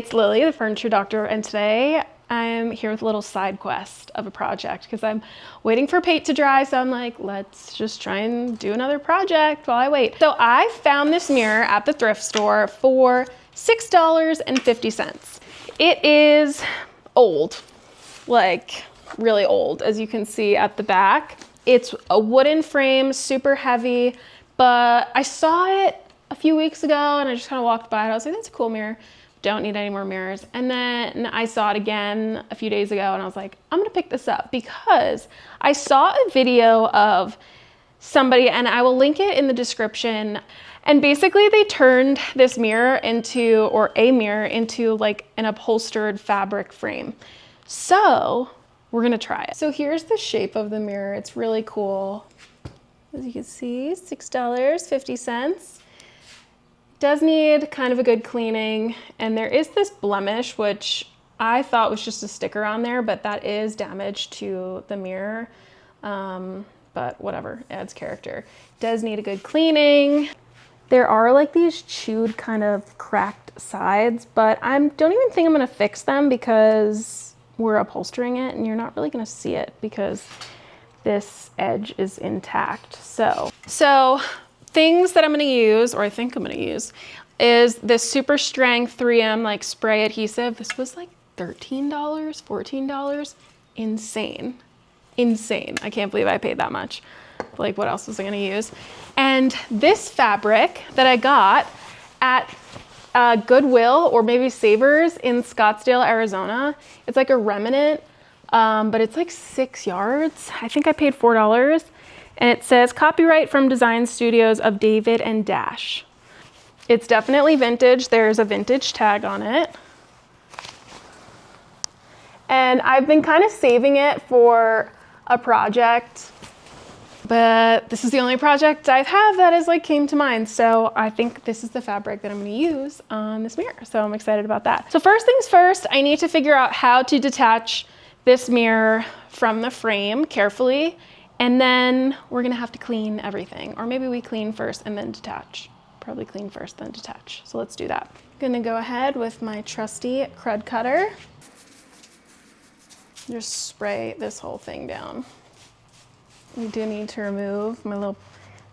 It's Lily, the furniture doctor, and today I'm here with a little side quest of a project because I'm waiting for paint to dry. So I'm like, let's just try and do another project while I wait. So I found this mirror at the thrift store for $6.50. It is old, like really old, as you can see at the back. It's a wooden frame, super heavy, but I saw it a few weeks ago and I just kind of walked by it. I was like, that's a cool mirror. Don't need any more mirrors. And then I saw it again a few days ago and I was like, I'm gonna pick this up because I saw a video of somebody, and I will link it in the description. And basically they turned this mirror into, or a mirror into like an upholstered fabric frame. So we're gonna try it. So here's the shape of the mirror. It's really cool. As you can see, $6.50. Does need kind of a good cleaning, and there is this blemish which I thought was just a sticker on there, but that is damage to the mirror, but whatever, adds character. Does need a good cleaning. There are like these chewed kind of cracked sides, but I don't even think I'm gonna fix them because we're upholstering it and you're not really gonna see it because this edge is intact. So things that I'm gonna use, or I think I'm gonna use, is this super strength 3M like spray adhesive. This was like $13, $14. Insane, insane. I can't believe I paid that much. Like, what else was I gonna use? And this fabric that I got at Goodwill or maybe Savers in Scottsdale, Arizona. It's like a remnant, but it's like 6 yards. I think I paid $4. And it says copyright from design studios of David and Dash. It's definitely vintage. There's a vintage tag on it. And I've been kind of saving it for a project, but this is the only project I've had that has like came to mind. So I think this is the fabric that I'm gonna use on this mirror. So I'm excited about that. So first things first, I need to figure out how to detach this mirror from the frame carefully. And then we're gonna have to clean everything. Or maybe we clean first and then detach. Probably clean first, then detach. So let's do that. Gonna go ahead with my trusty crud cutter. Just spray this whole thing down. We do need to remove my little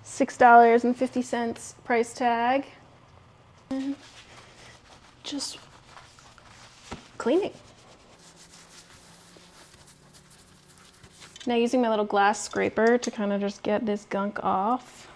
$6.50 price tag. And just cleaning. Now using my little glass scraper to kind of just get this gunk off.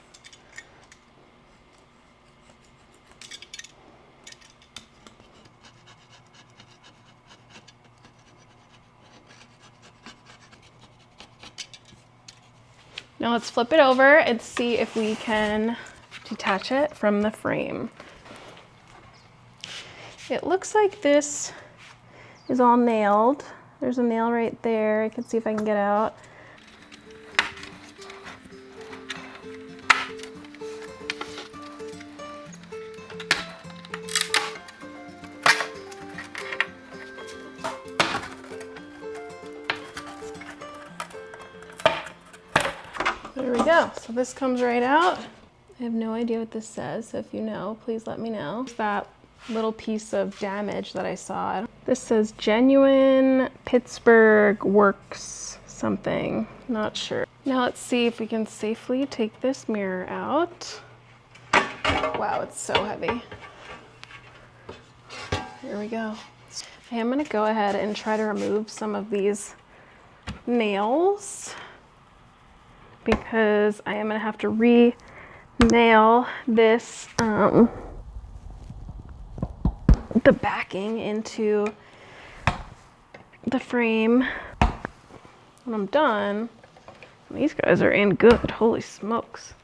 Now let's flip it over and see if we can detach it from the frame. It looks like this is all nailed. There's a nail right there. I can see if I can get out. There we go. So this comes right out. I have no idea what this says, so if you know, please let me know. That little piece of damage that I saw. This says genuine Pittsburgh works something, not sure. Now let's see if we can safely take this mirror out. Wow, it's so heavy. Here we go. I am gonna go ahead and try to remove some of these nails because I am gonna have to re-nail this the backing into the frame. When I'm done, these guys are in good, holy smokes.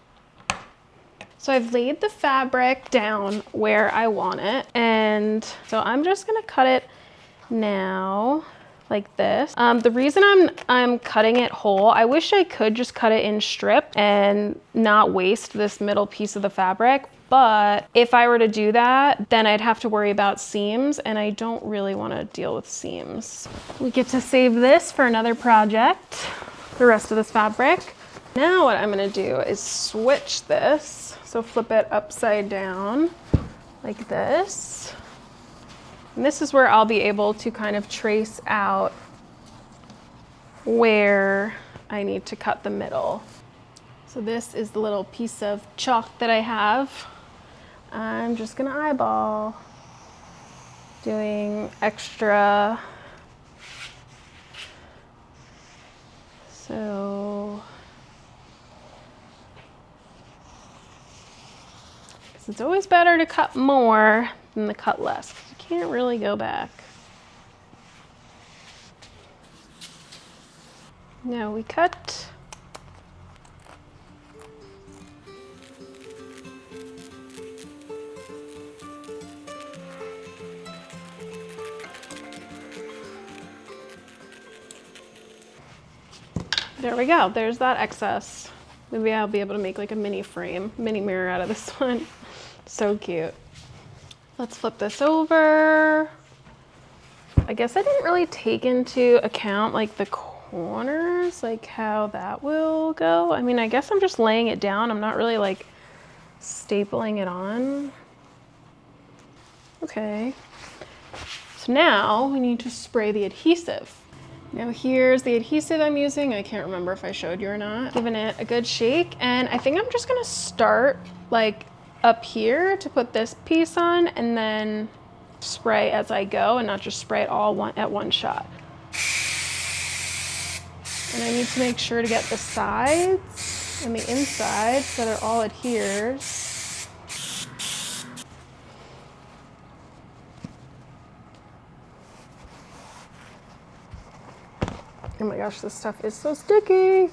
So I've laid the fabric down where I want it, and so I'm just gonna cut it now like this. The reason I'm cutting it whole, I wish I could just cut it in strip and not waste this middle piece of the fabric. But if I were to do that, then I'd have to worry about seams, and I don't really want to deal with seams. We get to save this for another project, the rest of this fabric. Now what I'm gonna do is switch this. So flip it upside down like this. And this is where I'll be able to kind of trace out where I need to cut the middle. So this is the little piece of chalk that I have. I'm just gonna eyeball, doing extra. So, it's always better to cut more than to cut less, 'cause you can't really go back. Now we cut. There we go, there's that excess. Maybe I'll be able to make like a mini frame, mini mirror out of this one. So cute. Let's flip this over. I guess I didn't really take into account like the corners, like how that will go. I mean, I guess I'm just laying it down. I'm not really like stapling it on. Okay. So now we need to spray the adhesive. Now here's the adhesive I'm using. I can't remember if I showed you or not. Giving it a good shake, and I think I'm just gonna start like up here to put this piece on and then spray as I go and not just spray it all at one shot. And I need to make sure to get the sides and the inside so that it all adheres. Oh my gosh, this stuff is so sticky.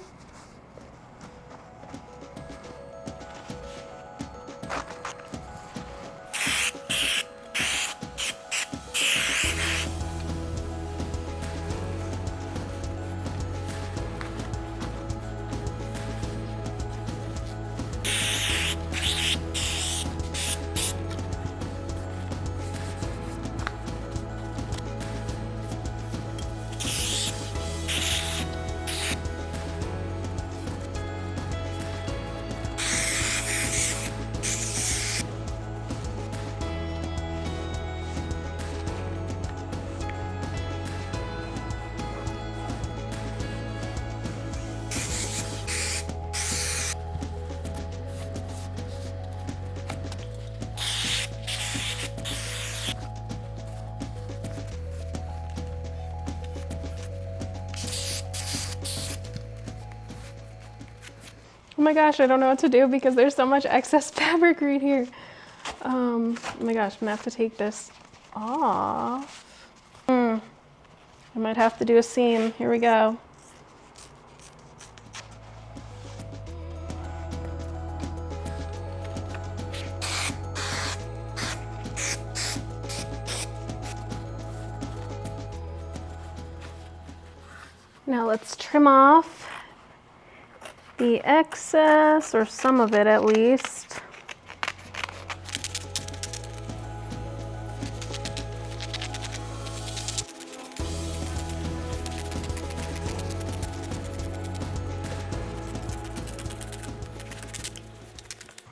Oh my gosh, I don't know what to do because there's so much excess fabric right here. Oh my gosh, I'm gonna have to take this off. I might have to do a seam. Here we go. Now let's trim off the excess, or some of it at least.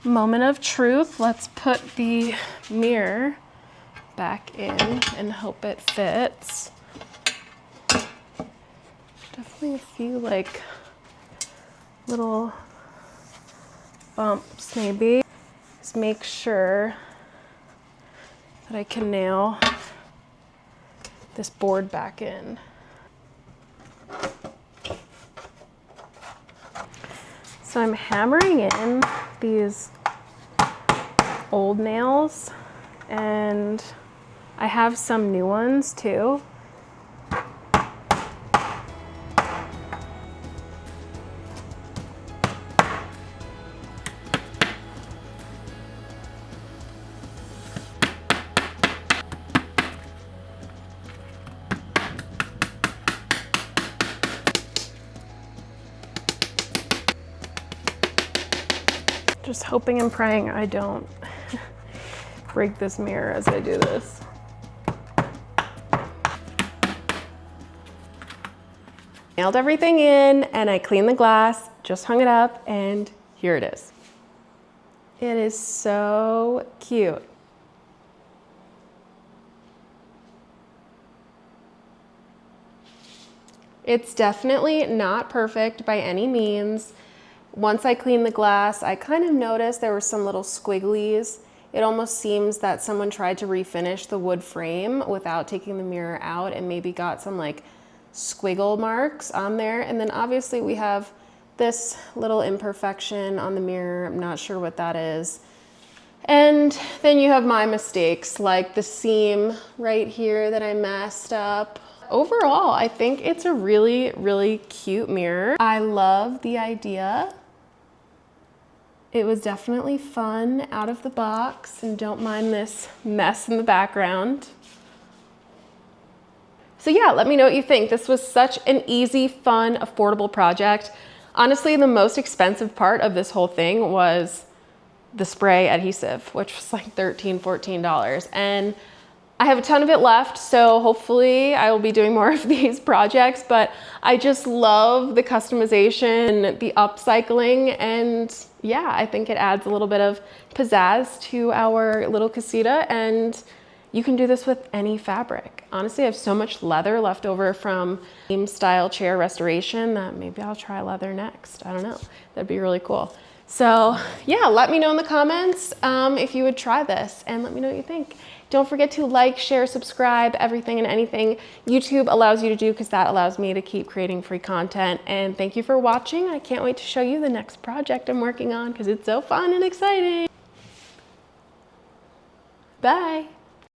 Moment of truth. Let's put the mirror back in and hope it fits. Definitely a few like little bumps maybe. Just make sure that I can nail this board back in. So I'm hammering in these old nails, and I have some new ones too. Just hoping and praying I don't break this mirror as I do this. Nailed everything in, and I cleaned the glass, just hung it up, and here it is. It is so cute. It's definitely not perfect by any means. Once I cleaned the glass, I kind of noticed there were some little squigglies. It almost seems that someone tried to refinish the wood frame without taking the mirror out and maybe got some like squiggle marks on there. And then obviously we have this little imperfection on the mirror. I'm not sure what that is. And then you have my mistakes, like the seam right here that I messed up. Overall, I think it's a really, really cute mirror. I love the idea. It was definitely fun out of the box, and don't mind this mess in the background. So yeah, let me know what you think. This was such an easy, fun, affordable project. Honestly, the most expensive part of this whole thing was the spray adhesive, which was like $13, $14. And I have a ton of it left, so hopefully I will be doing more of these projects, but I just love the customization, the upcycling, and yeah, I think it adds a little bit of pizzazz to our little casita, and you can do this with any fabric. Honestly, I have so much leather left over from theme style chair restoration that maybe I'll try leather next. I don't know, that'd be really cool. So yeah, let me know in the comments if you would try this, and let me know what you think. Don't forget to like, share, subscribe, everything and anything YouTube allows you to do, because that allows me to keep creating free content. And thank you for watching. I can't wait to show you the next project I'm working on because it's so fun and exciting. Bye.